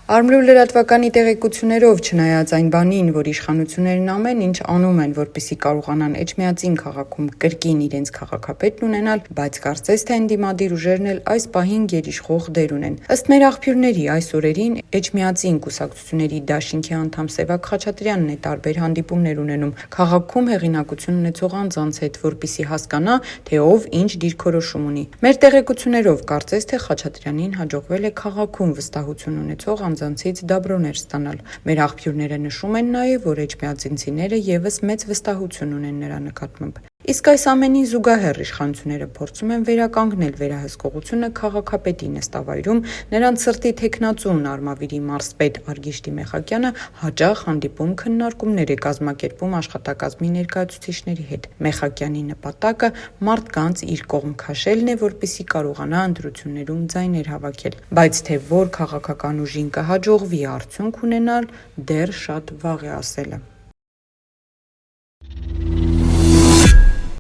Արմլու լրատվականի տեղեկություններով, չնայած այն բանին, որ իշխանություններն ամեն ինչ անում են, որպեսզի կարողանան Էջմիածին քաղաքում կրկին իրենց քաղաքապետն ունենալ, բայց կարծես թե ընդդիմադիր ուժերն էլ այս պահին գերիշխող դեր ունեն։ Ըստ մեր աղբյուրների, այս օրերին Էջմիածին կուսակցությունների դաշինքի անդամ Սևակ Խաչատրյանն է տարբեր հանդիպումներ ունենում քաղաքում հեղինակություն ունեցող անձանց հետ, որպեսզի հասկանա, թե ով ինչ դիրքորոշում ունի։ Մեր տեղեկություններով կարծես թե Խաչատրյանին հաջողվել է քաղաքում վստահություն ունեցող անձանցից դաբրոներ ստանալ։ Մեր աղբյուրները նշում են նաև, որ էջմիածինցիները ևս մեծ վստահություն ունեն նրա նկատմամբ։ Իսկ այս ամենին զուգահեռ իշխանությունները փորձում են վերականգնել վերահսկողությունը քաղաքապետի նստավայրում, նրանց սրտի թեկնածուն Արմավիրի մարզպետ Արգիշտի Մեխակյանը հաճախ հանդիպում քննարկումներ է կազմակերպում աշխատակազմի ներկայացուցիչների հետ։ Մեխակյանի նպատակը մարդկանց իր կողմ քաշելն է, որպեսզի կարողանա ընտրություններում ձայներ հավաքել։ Բայց թե որ քաղաքական ուժին կհաջողվի արդյունք ունենալ, դեռ շատ վաղ է ասելը։